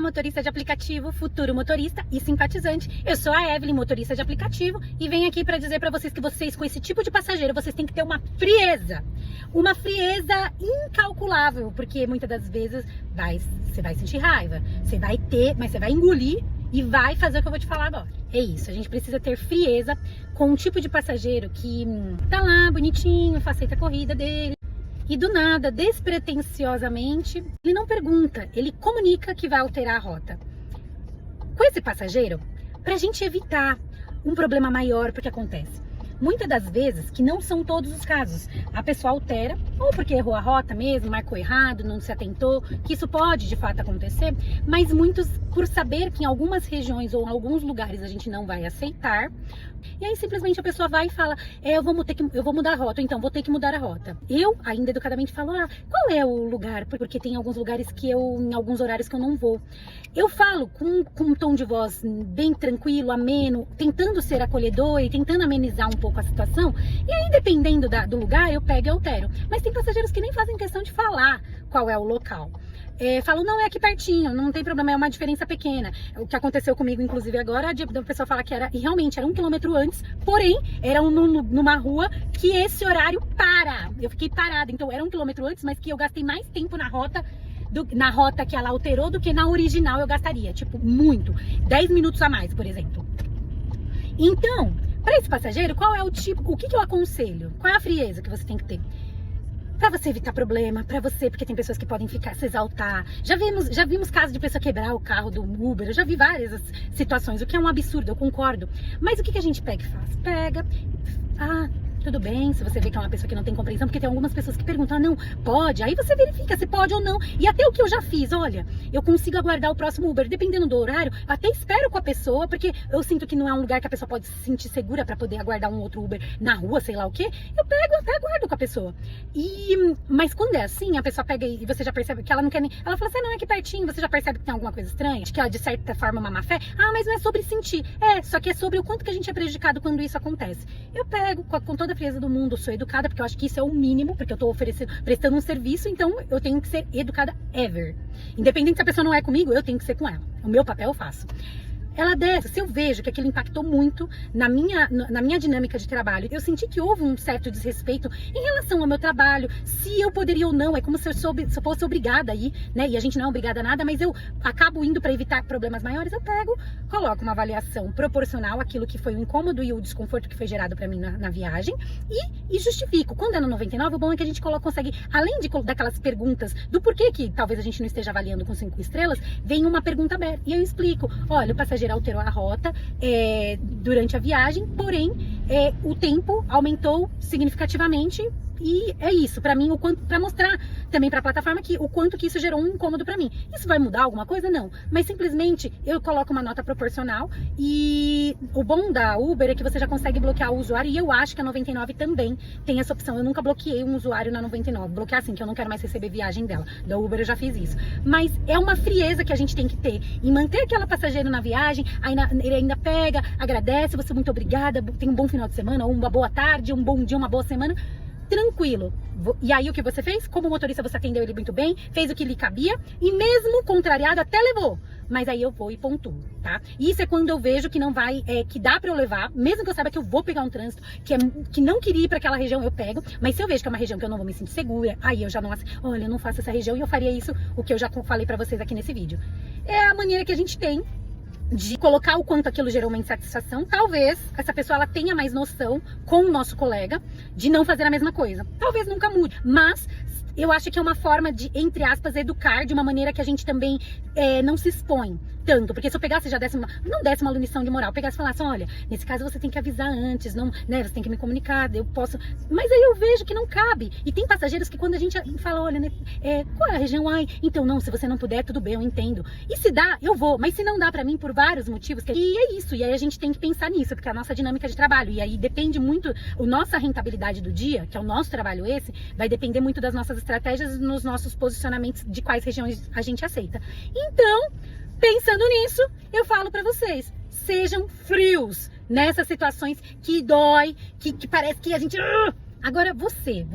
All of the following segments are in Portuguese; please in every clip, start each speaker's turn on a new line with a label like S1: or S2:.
S1: motorista de aplicativo, futuro motorista e simpatizante. Eu sou a Evelyn, motorista de aplicativo, e venho aqui para dizer para vocês que vocês, com esse tipo de passageiro, vocês têm que ter uma frieza incalculável, porque muitas das vezes você vai sentir raiva, você vai ter, mas você vai engolir e vai fazer o que eu vou te falar agora. É isso, a gente precisa ter frieza com um tipo de passageiro que tá lá bonitinho, aceita a corrida dele, e do nada, despretensiosamente, ele não pergunta, ele comunica que vai alterar a rota. Com esse passageiro, pra gente evitar um problema maior, porque acontece muitas das vezes, que não são todos os casos, a pessoa altera, ou porque errou a rota mesmo, marcou errado, não se atentou, que isso pode de fato acontecer, mas muitos, por saber que em algumas regiões ou em alguns lugares a gente não vai aceitar, e aí simplesmente a pessoa vai e fala, eu vou mudar a rota, então vou ter que mudar a rota. Eu, ainda educadamente, falo, qual é o lugar? Porque tem alguns lugares que em alguns horários que eu não vou. Eu falo com um tom de voz bem tranquilo, ameno, tentando ser acolhedor e tentando amenizar um pouco a situação, e aí dependendo do lugar, eu pego e altero. Mas tem passageiros que nem fazem questão de falar qual é o local. Falam, não, é aqui pertinho, não tem problema, é uma diferença pequena. O que aconteceu comigo, inclusive, agora, a pessoa fala que e realmente era 1 quilômetro antes, porém, era numa rua que esse horário para. Eu fiquei parada, então era 1 quilômetro antes, mas que eu gastei mais tempo na rota que ela alterou do que na original eu gastaria, tipo, muito. 10 minutos a mais, por exemplo. Então, para esse passageiro, qual é o que eu aconselho? Qual é a frieza que você tem que ter? Pra você evitar problema, pra você, porque tem pessoas que podem se exaltar. Já vimos casos de pessoa quebrar o carro do Uber, eu já vi várias situações, o que é um absurdo, eu concordo. Mas o que a gente pega e faz? Pega, tudo bem, se você vê que é uma pessoa que não tem compreensão, porque tem algumas pessoas que perguntam, não, pode, aí você verifica se pode ou não. E até o que eu já fiz, olha, eu consigo aguardar o próximo Uber, dependendo do horário, até espero com a pessoa, porque eu sinto que não é um lugar que a pessoa pode se sentir segura pra poder aguardar um outro Uber na rua, sei lá o quê, eu pego, até aguardo com a pessoa. Mas quando é assim, a pessoa pega e você já percebe que ela não quer nem, ela fala assim, não, é aqui pertinho, você já percebe que tem alguma coisa estranha, que ela de certa forma é uma má fé, mas não é sobre sentir, só que é sobre o quanto que a gente é prejudicado quando isso acontece. Eu pego com toda a frieza do mundo, sou educada, porque eu acho que isso é o mínimo, porque eu tô prestando um serviço, então eu tenho que ser educada ever. Independente se a pessoa não é comigo, eu tenho que ser com ela. O meu papel eu faço. Ela desce, se eu vejo que aquilo impactou muito na minha dinâmica de trabalho, eu senti que houve um certo desrespeito em relação ao meu trabalho, se eu poderia ou não, é como se eu fosse obrigada a ir, né? E a gente não é obrigada a nada, mas eu acabo indo para evitar problemas maiores, eu pego, coloco uma avaliação proporcional àquilo que foi o incômodo e o desconforto que foi gerado para mim na viagem e justifico. Quando é no 99, o bom é que a gente consegue, além daquelas perguntas do porquê que talvez a gente não esteja avaliando com 5 estrelas, vem uma pergunta aberta e eu explico, olha, o passageiro alterou a rota durante a viagem, porém o tempo aumentou significativamente e é isso, pra mim, pra mostrar também pra plataforma o quanto que isso gerou um incômodo pra mim. Isso vai mudar alguma coisa? Não, mas simplesmente eu coloco uma nota proporcional e o bom da Uber é que você já consegue bloquear o usuário e eu acho que a 99 também tem essa opção. Eu nunca bloqueei um usuário na 99, bloquear assim, que eu não quero mais receber viagem dela. Da Uber eu já fiz isso, mas é uma frieza que a gente tem que ter em manter aquela passageira na viagem, ele ainda pega, agradece, você muito obrigada, tem um bom final de semana, ou uma boa tarde, um bom dia, uma boa semana, tranquilo. E aí o que você fez? Como motorista você atendeu ele muito bem, fez o que lhe cabia e mesmo contrariado até levou. Mas aí eu vou e pontuo, tá? E isso é quando eu vejo que não vai, que dá pra eu levar, mesmo que eu saiba que eu vou pegar um trânsito, que não queria ir pra aquela região, eu pego. Mas se eu vejo que é uma região que eu não vou me sentir segura, aí eu já não, olha, eu não faço essa região e eu faria isso, o que eu já falei pra vocês aqui nesse vídeo. É a maneira que a gente tem de colocar o quanto aquilo gerou uma insatisfação. Talvez essa pessoa ela tenha mais noção com o nosso colega de não fazer a mesma coisa. Talvez nunca mude, mas eu acho que é uma forma de, entre aspas, educar de uma maneira que a gente também não se expõe tanto, porque se eu pegasse e já não desse uma lição de moral, pegasse e falasse, olha, nesse caso você tem que avisar antes, não, né, você tem que me comunicar, eu posso, mas aí eu vejo que não cabe, e tem passageiros que quando a gente fala, olha, né, qual é a região, então não, se você não puder, tudo bem, eu entendo, e se dá, eu vou, mas se não dá pra mim por vários motivos, e é isso, e aí a gente tem que pensar nisso, porque é a nossa dinâmica de trabalho, e aí depende muito, nossa rentabilidade do dia, que é o nosso trabalho esse, vai depender muito das nossas estratégias, nos nossos posicionamentos de quais regiões a gente aceita. Então, pensando nisso, eu falo pra vocês, sejam frios nessas situações que dói, que parece que a gente Agora, você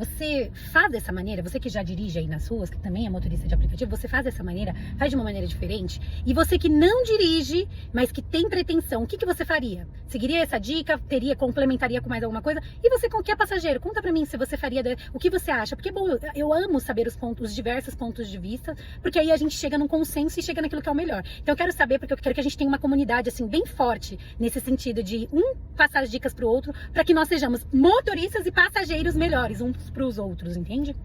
S1: faz dessa maneira, você que já dirige aí nas ruas, que também é motorista de aplicativo, você faz dessa maneira, faz de uma maneira diferente? E você que não dirige, mas que tem pretensão, o que você faria? Seguiria essa dica? Complementaria com mais alguma coisa? E você que é passageiro, conta pra mim se você faria, o que você acha? Porque, bom, eu amo saber os diversos pontos de vista, porque aí a gente chega num consenso e chega naquilo que é o melhor. Então eu quero saber, porque eu quero que a gente tenha uma comunidade, assim, bem forte, nesse sentido de passar as dicas pro outro, para que nós sejamos motoristas e passageiros melhores uns para os outros, entende?